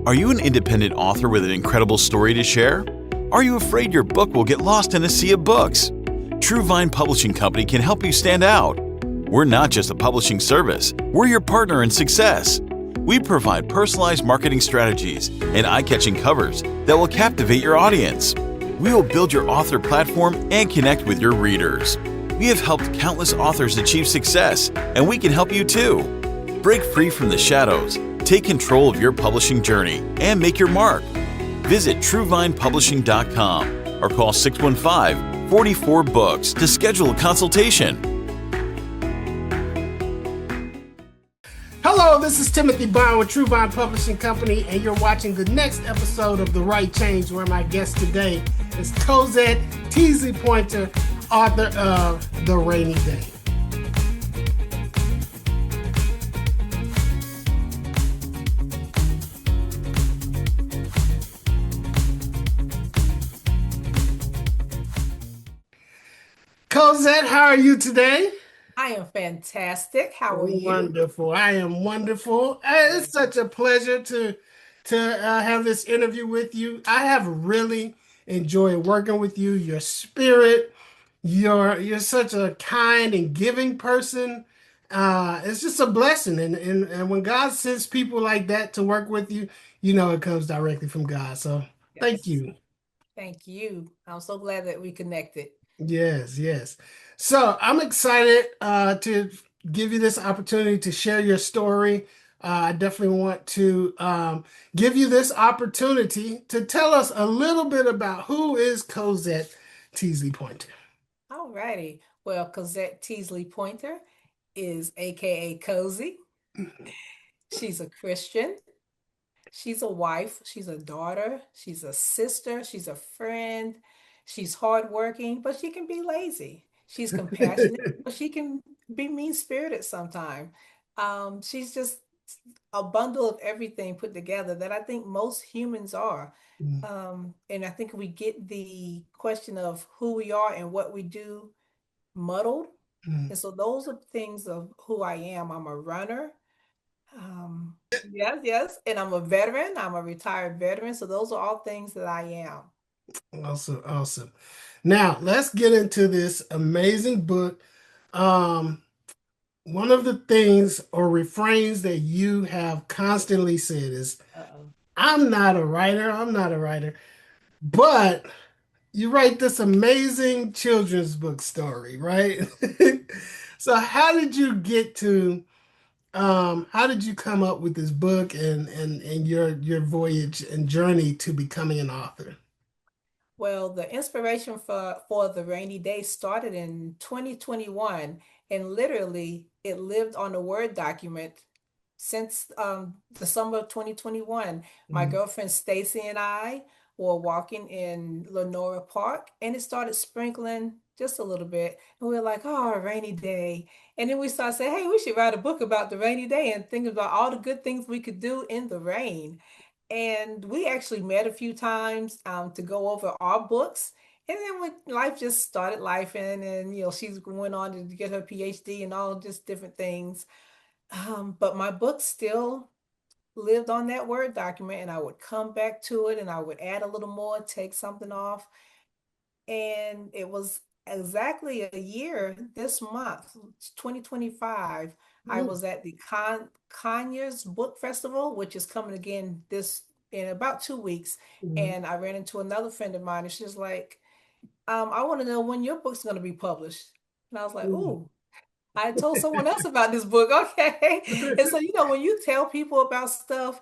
Are you an independent author with an incredible story to share? Are you afraid your book will get lost in a sea of books? True Vine Publishing Company can help you stand out. We're not just a publishing service, we're your partner in success. We provide personalized marketing strategies and eye-catching covers that will captivate your audience. We will build your author platform and connect with your readers. We have helped countless authors achieve success, and we can help you too. Break free from the shadows, take control of your publishing journey, and make your mark. Visit TrueVinePublishing.com or call 615-44-BOOKS to schedule a consultation. Hello, this is Timothy Bond with True Vine Publishing Company, and you're watching the next episode of The Right Change, where my guest today is Cozette Teasley Pointer, author of The Rainy Day. Cozette, how are you today? I am fantastic. How are you? Wonderful. I am wonderful. It's such a pleasure to have this interview with you. I have really enjoyed working with you. Your spirit, you're such a kind and giving person. It's just a blessing, and when God sends people like that to work with you, you know it comes directly from God. So thank Yes. you. Thank you. I'm so glad that we connected. Yes, yes. So I'm excited to give you this opportunity to share your story. I definitely want to give you this opportunity to tell us a little bit about who is Cozette Teasley Pointer. All righty. Well, Cozette Teasley Pointer is AKA Cozy. She's a Christian. She's a wife. She's a daughter. She's a sister. She's a friend. She's hardworking, but she can be lazy. She's compassionate, but she can be mean-spirited sometimes. She's just a bundle of everything put together that I think most humans are. Mm, And I think we get the question of who we are and what we do muddled. mm. And so those are things of who I am. I'm a runner. Yes, yes. And I'm a veteran. I'm a retired veteran. So those are all things that I am. Awesome, awesome. Now let's get into this amazing book. Um, One of the things or refrains that you have constantly said is, Uh-oh. I'm not a writer, I'm not a writer, but you write this amazing children's book story, right? So how did you get to how did you come up with this book and your voyage and journey to becoming an author? Well, the inspiration for the rainy day started in 2021, and literally it lived on a Word document since the summer of 2021. My Mm, girlfriend Stacy and I were walking in Lenora Park, and it started sprinkling just a little bit, and we were like, "Oh, a rainy day!" And then we started saying, "Hey, we should write a book about the rainy day and think about all the good things we could do in the rain." And we actually met a few times to go over our books. And then when life just started life and she's going on to get her PhD and all just different things. But my book still lived on that Word document, and I would come back to it and I would add a little more, take something off. And it was exactly a year this month, 2025. I mm, was at the Conyers Book Festival, which is coming again this in about 2 weeks. mm, And I ran into another friend of mine, and she's like, I want to know when your book's going to be published. And I was like, mm. "Ooh, I told someone else about this book." Okay. And so, when you tell people about stuff,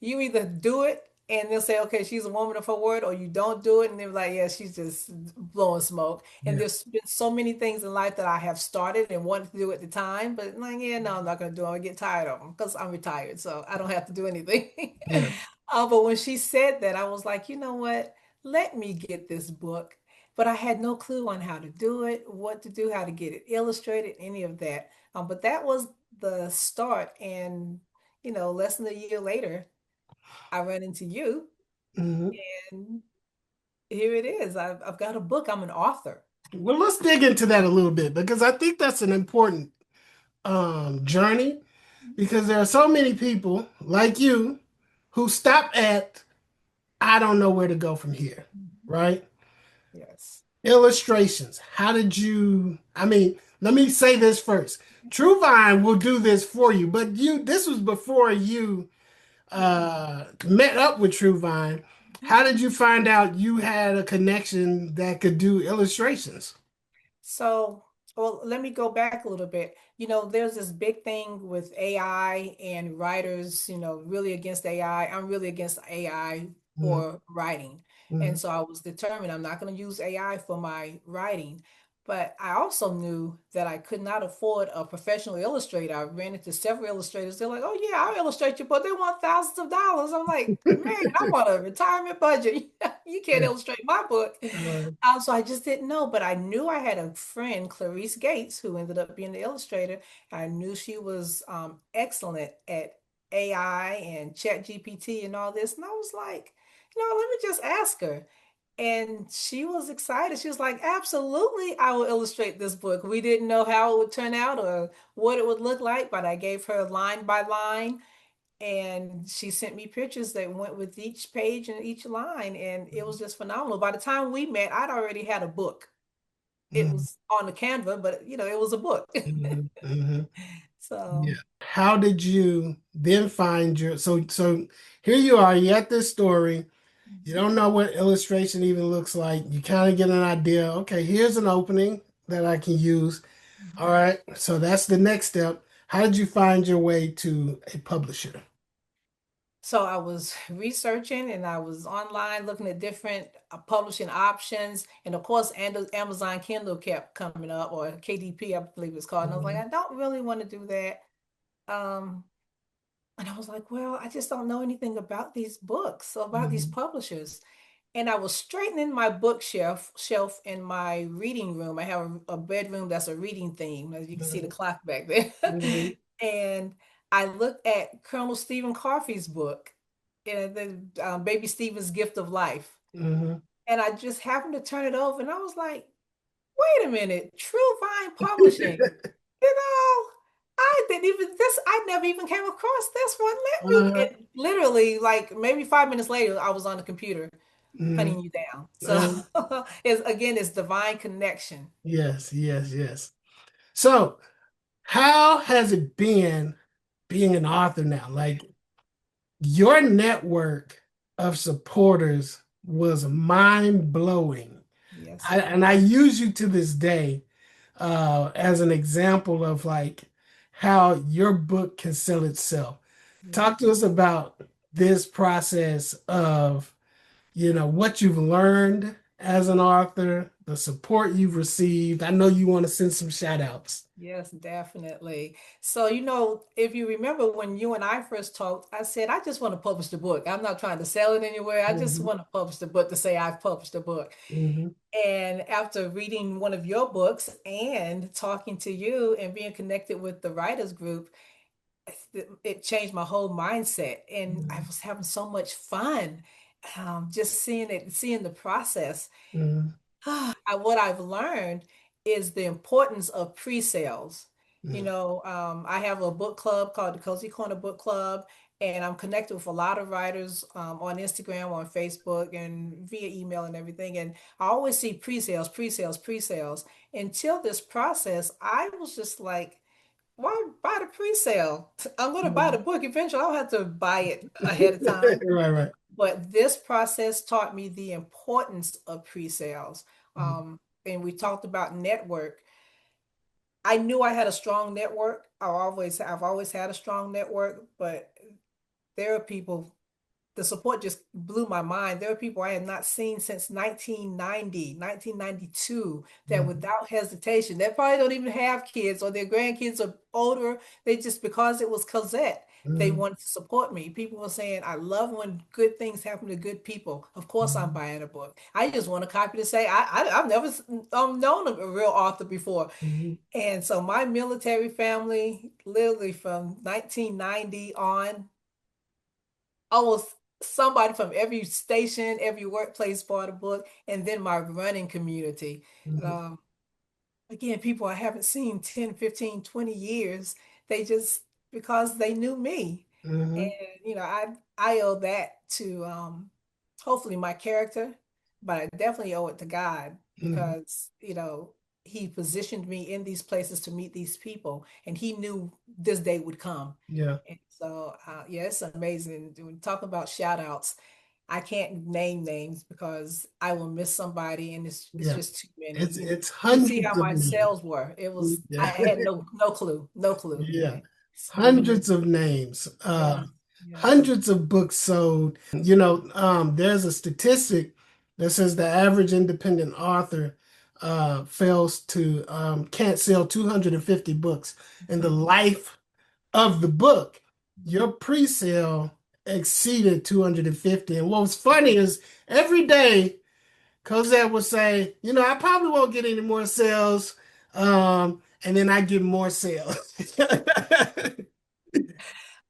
you either do it and they'll say, "Okay, she's a woman of her word," or you don't do it and they're like, "Yeah, she's just blowing smoke." And Yeah. there's been so many things in life that I have started and wanted to do at the time, but I'm like, yeah, no, I'm not going to do it. I get tired of them because I'm retired, so I don't have to do anything. Yeah. But when she said that, I was like, you know what? Let me get this book. But I had no clue on how to do it, what to do, how to get it illustrated, any of that. But that was the start. And, less than a year later, I ran into you, Mhm. and here it is. I've got a book. I'm an author. Well, let's dig into that a little bit because I think that's an important journey because there are so many people like you who stop at, I don't know where to go from here, Mhm. right? Yes. Illustrations. How did you, I mean, let me say this first. TrueVine will do this for you, but this was before you met up with TrueVine. Mhm. How did you find out you had a connection that could do illustrations? So, well, let me go back a little bit. There's this big thing with AI and writers, really against AI. I'm really against AI Mhm, for writing. And mhm, so I was determined I'm not going to use AI for my writing. But I also knew that I could not afford a professional illustrator. I ran into several illustrators. They're like, "Oh yeah, I'll illustrate you," but they want thousands of dollars. I'm like, "Man, I'm on a retirement budget. You can't yeah. illustrate my book." Uh, So I just didn't know, but I knew I had a friend, Clarice Gates, who ended up being the illustrator. I knew she was excellent at AI and Chat GPT and all this. And I was like, let me just ask her. And she was excited. She was like, absolutely, I will illustrate this book. We didn't know how it would turn out or what it would look like, but I gave her line by line and she sent me pictures that went with each page and each line, and it was just phenomenal. By the time we met, I'd already had a book. It mhm, was on the Canva, but it was a book. mhm, mhm. Yeah. So How did you then find so here you are, you at this story. You mhm, don't know what illustration even looks like. You kind of get an idea. Okay, here's an opening that I can use. All mhm. right, so that's the next step. How did you find your way to a publisher? So I was researching and I was online looking at different publishing options. And of course, Amazon Kindle kept coming up, or KDP, I believe it's called. And I was like, Mhm, I don't really want to do that. Um, and I was like, well, I just don't know anything about these books, about these mhm, publishers. And I was straightening my bookshelf shelf in my reading room. I have a bedroom that's a reading theme, as you can see the mhm, clock back there. mhm, And I looked at Colonel Stephen Coffey's book, the Baby Stephen's Gift of Life, mhm. and I just happened to turn it over, and I was like, "Wait a minute, True Vine Publishing." You know, I didn't even this. I never even came across this one. Let me. Uh-huh, It literally, like maybe 5 minutes later, I was on the computer mhm, hunting you down. So uh, it's divine connection. yes, yes, yes. So, how has it been being an author now? Like your network of supporters was mind blowing. Yes, And I use you to this day as an example of like how your book can sell itself. yeah. Talk to us about this process of, what you've learned as an author, the support you've received. I know you want to send some shout outs. Yes, definitely. So, if you remember when you and I first talked, I said, I just want to publish the book. I'm not trying to sell it anywhere. I just Mhm, want to publish the book to say I've published a book. mhm, And after reading one of your books and talking to you and being connected with the writers group, it changed my whole mindset. And I mhm, was having so much fun, just seeing the process. mhm, What I've learned is the importance of pre-sales. mhm, I have a book club called the Cozy Corner Book Club, and I'm connected with a lot of writers on Instagram, on Facebook, and via email and everything. And I always see pre-sales, pre-sales, pre-sales. Until this process, I was just like, why buy the pre-sale? I'm going to buy the mhm. book eventually. I don't have to buy it ahead of time. Right, right. But this process taught me the importance of pre-sales. Mhm, And we talked about network. I knew I had a strong network. I've always had a strong network, but there are people, the support just blew my mind. There are people I had not seen since 1990, 1992, that mhm, without hesitation, they probably don't even have kids or their grandkids are older. They just, because it was Cozette, they mhm, wanted to support me. People were saying, I love when good things happen to good people. Of course, I'm mhm, buying a book. I just want a copy to say, I've never known a real author before. mhm, And so my military family, literally from 1990 on, almost somebody from every station, every workplace bought a book, and then my running community. mhm, Um, Again, people I haven't seen 10, 15, 20 years, they just, because they knew me. Mm-hmm. And I owe that to hopefully my character, but I definitely owe it to God Mm-hmm. because he positioned me in these places to meet these people, and he knew this day would come. Yeah. And so yeah, it's amazing. When talking about shout outs, I can't name names because I will miss somebody, and it's Yeah. just too many. You It's you see how hundreds of my names. sales were. It was I Yeah. had no clue, no clue. Yeah. So Hundreds of names, yes, yes. hundreds of books sold. There's a statistic that says the average independent author fails to can't sell 250 books in the life of the book. Your pre-sale exceeded 250. And what was funny is every day Cozette would say, I probably won't get any more sales. And then I get more sales.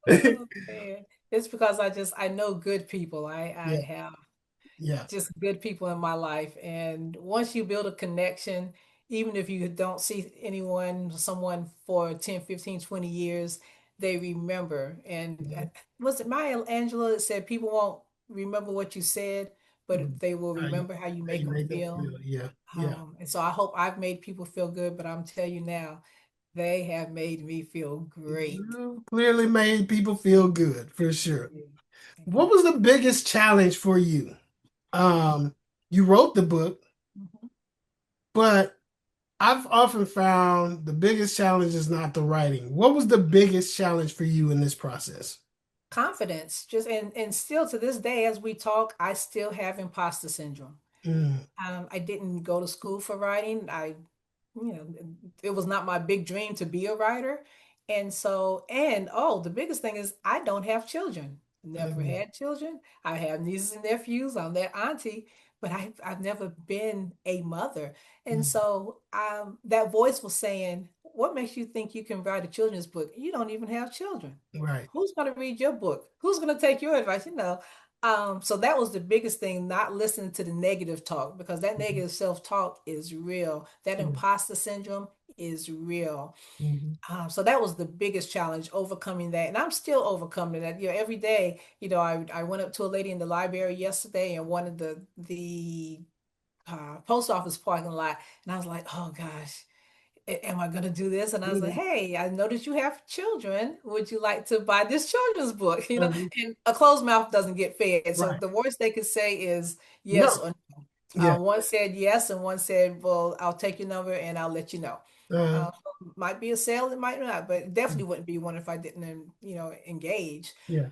Oh man. It's because I know good people. I Yeah, have yeah. just good people in my life. And once you build a connection, even if you don't see someone for 10, 15, 20 years, they remember. And Mhm. was it Maya Angelou that said people won't remember what you said, but Mhm. they will How you, remember how you how make you them make them feel. feel. Yeah, yeah. And so I hope I've made people feel good, but I'm telling you now, they have made me feel great. You clearly made people feel good for sure. Yeah. What was the biggest challenge for you? You wrote the book, Mhm. but I've often found the biggest challenge is not the writing. What was the biggest challenge for you in this process? Confidence, just and still to this day, as we talk, I still have imposter syndrome. Mm, I didn't go to school for writing. You know, it was not my big dream to be a writer. And oh, the biggest thing is I don't have children. Never mm, had children. I have nieces and nephews. I'm their auntie, but I've never been a mother. And mm. so that voice was saying, "What makes you think you can write a children's book? You don't even have children. Right. Who's going to read your book? Who's going to take your advice?" So that was the biggest thing, not listening to the negative talk because that Mhm. negative self-talk is real. That Yeah. imposter syndrome is real. Mhm. So that was the biggest challenge, overcoming that. And I'm still overcoming that. Every day, I went up to a lady in the library yesterday and wanted the post office parking lot. And I was like, oh gosh, am I going to do this? And I was like, Mhm. hey, I noticed you have children. Would you like to buy this children's book? Mhm. And a closed mouth doesn't get fed. So Right. the worst they could say is yes No. or Yeah. one said yes, and one said, "Well, I'll take your number and I'll let you know." Uh, Might be a sale, it might not, but it definitely wouldn't be one if I didn't, engage. yeah.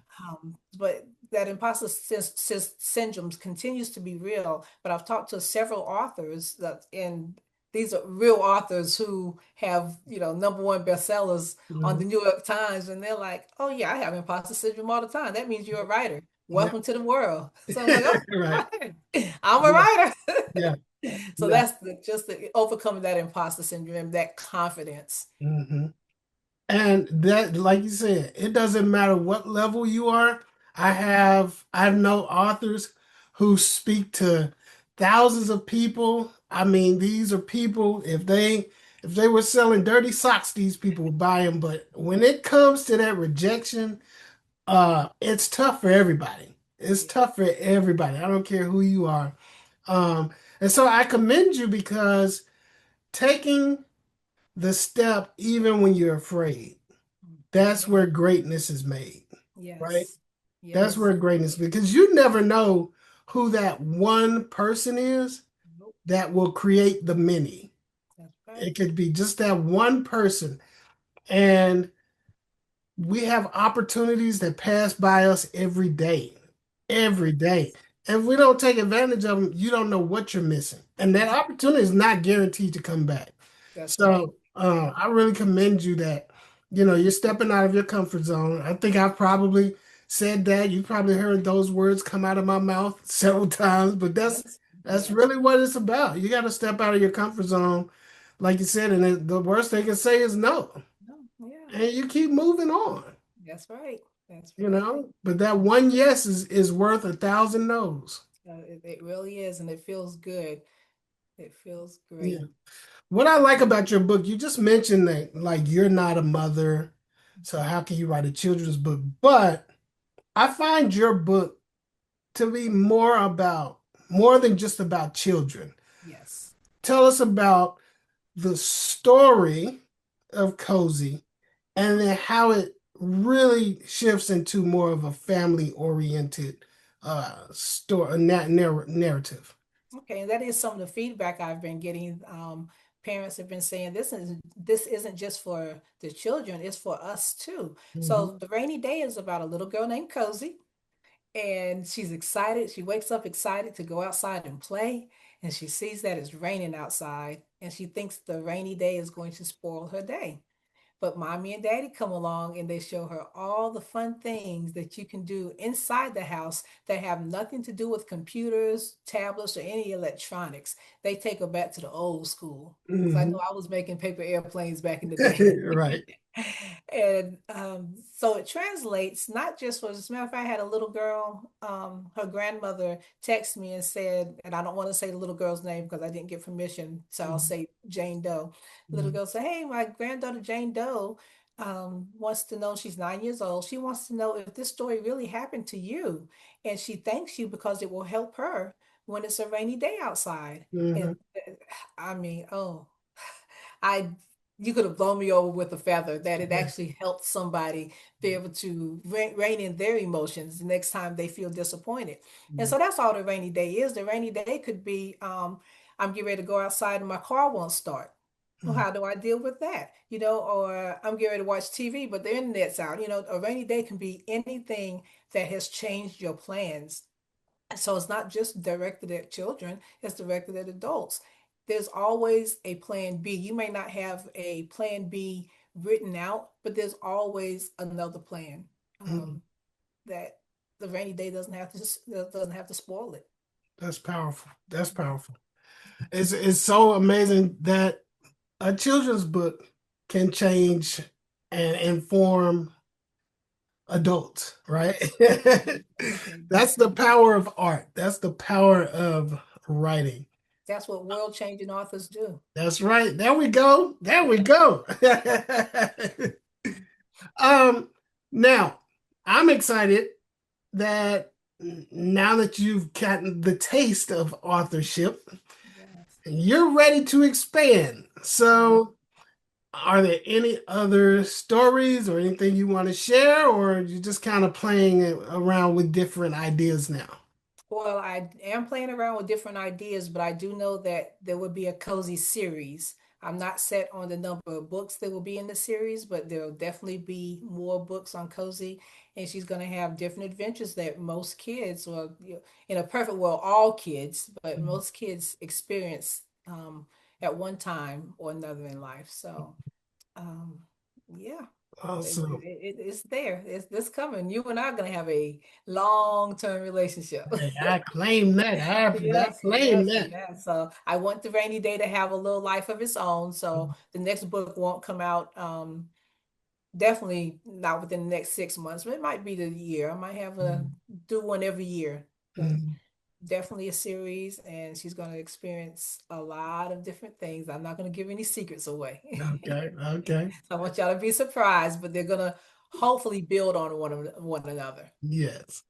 But that syndrome continues to be real. But I've talked to several authors and these are real authors who have, number one bestsellers on Mhm. the New York Times, and they're like, "Oh yeah, I have imposter syndrome all the time. That means you're a writer. Yeah. Welcome to the world." So I'm like, Right. "Oh, I'm a Yeah. writer." Yeah. So Yeah. that's just the overcoming that imposter syndrome, that confidence. Hmm. And that, like you said, it doesn't matter what level you are. I know authors who speak to thousands of people. I mean, these are people, if they were selling dirty socks, these people would buy them. But when it comes to that rejection, it's tough for everybody. It's Yeah. tough for everybody. I don't care who you are. Um, and so I commend you because taking the step, even when you're afraid, that's Yeah. where greatness is made, right? Yes. That's Yes. where greatness, because you never know who that one person is Nope. that will create the many. That's right. It could be just that one person. And we have opportunities that pass by us every day. And if we don't take advantage of them, you don't know what you're missing. And that opportunity is not guaranteed to come back. That's right. So I really commend you that, you're stepping out of your comfort zone. I think I've probably said that. You probably heard those words come out of my mouth several times, but that's Yes. that's Yes. really what it's about. You got to step out of your comfort zone, like you said, and the worst they can say is no. No. Yeah. And you keep moving on, That's right. That's you right. know. But that one yes is worth 1,000 no's. It really is, and it feels good. It feels Yeah. great. What I like about your book, you just mentioned that like you're not a mother. So how can you write a children's book? But I find your book to be more than just about children. Yes. Tell us about the story of Cozy and then how it really shifts into more of a family oriented story narrative. Okay, and that is some of the feedback I've been getting. Parents have been saying this isn't just for the children, it's for us too. Mhm. So the rainy day is about a little girl named Cozy, and she's excited. She wakes up excited to go outside and play, and she sees that it's raining outside, and she thinks the rainy day is going to spoil her day. But mommy and daddy come along and they show her all the fun things that you can do inside the house that have nothing to do with computers, tablets, or any electronics. They take her back to the old school. Because I know Mhm. I was making paper airplanes back in the day. Right. And so it translates not just for, as a matter of fact, I had a little girl, her grandmother texted me and said, and I don't want to say the little girl's name because I didn't get permission, so I'll Mhm. say Jane Doe. Little Mhm. girl said, "Hey, my granddaughter Jane Doe wants to know, she's 9 years old. She wants to know if this story really happened to you. And she thanks you because it will help her when it's a rainy day outside." Mhm. And I mean, oh, I you could have blown me over with a feather that it Yeah. actually helped somebody be able to rein in their emotions the next time they feel disappointed. And Mhm. so that's all the rainy day is. The rainy day could be I'm getting ready to go outside and my car won't start. Well, Mhm. how do I deal with that? Or I'm getting ready to watch TV, but the internet's out. A rainy day can be anything that has changed your plans. So it's not just directed at children, it's directed at adults. There's always a plan B. You may not have a plan B written out, but there's always another plan, Mhm. um, that the rainy day doesn't have to spoil it. That's powerful. That's powerful. It's so amazing that a children's book can change and inform adults, right? That's the Exactly. power of art. That's the power of writing. That's what world-changing authors do. That's right. There we go. There we go. um, Now I'm excited that now that you've gotten the taste of authorship, Yes. you're ready to expand. Mhm. So, are there any other stories or anything you want to share, or are you just kind of playing around with different ideas now? Well, I am playing around with different ideas, but I do know that there will be a cozy series. I'm not set on the number of books that will be in the series, but there'll definitely be more books on cozy. And she's going to have different adventures that most kids, well, in a perfect world, all kids, but most kids experience at one time or another in life. So, um, yeah. Awesome. It's there. It's coming. You and I are gonna have a long-term relationship. Hey, I claim that. I Yes, claim yes, that. yes. So I want the rainy day to have a little life of its own. So the next book won't come out, definitely not within the next 6 months, but it might be the year. I might have a do one every year, but Mhm. definitely a series, and she's going to experience a lot of different things. I'm not going to give any secrets away. Okay, okay. So I want y'all to be surprised, but they're going to hopefully build on one another. Yes.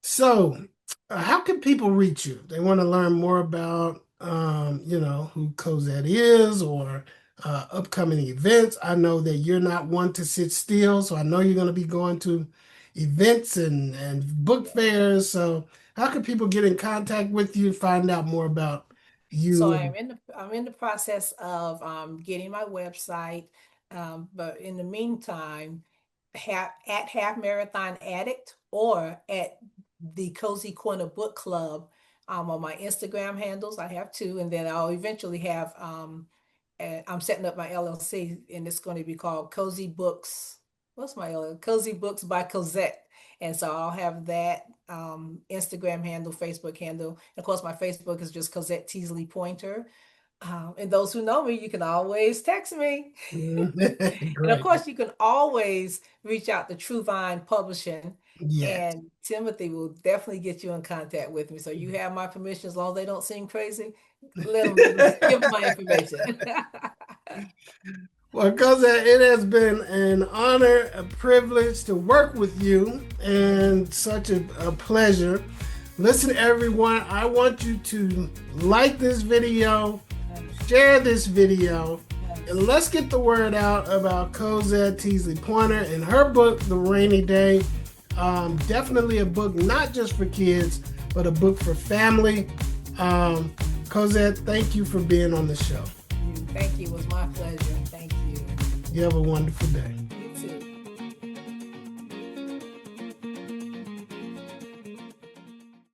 So, how can people reach you? They want to learn more about, who Cozette is or upcoming events. I know that you're not one to sit still, so I know you're going to be going to events and book Yes. fairs. So, how can people get in contact with you, find out more about So you? I'm in the process of getting my website, but in the meantime, at Half Marathon Addict or at the Cozy Corner Book Club, on my Instagram handles. I have two, and then I'll eventually have I'm setting up my LLC, and it's going to be called Cozy Books. What's my LLC? Cozy Books by Cozette. And so I'll have that Instagram handle, Facebook handle. And of course, my Facebook is just Cozette Teasley Pointer. And those who know me, you can always text me. And of Great. course, you can always reach out to True Vine Publishing, Yes. and Timothy will definitely get you in contact with me. So you have my permission as long as they don't seem crazy. Let them give my information. Well, Cozette, it has been an honor, a privilege to work with you, and such a pleasure. Listen, everyone, I want you to like this video, share this video, and let's get the word out about Cozette Teasley Pointer and her book, The Rainy Day. Definitely a book not just for kids, but a book for family. Cozette, thank you for being on the show. Thank you. It was my pleasure. Thank you. You have a wonderful day.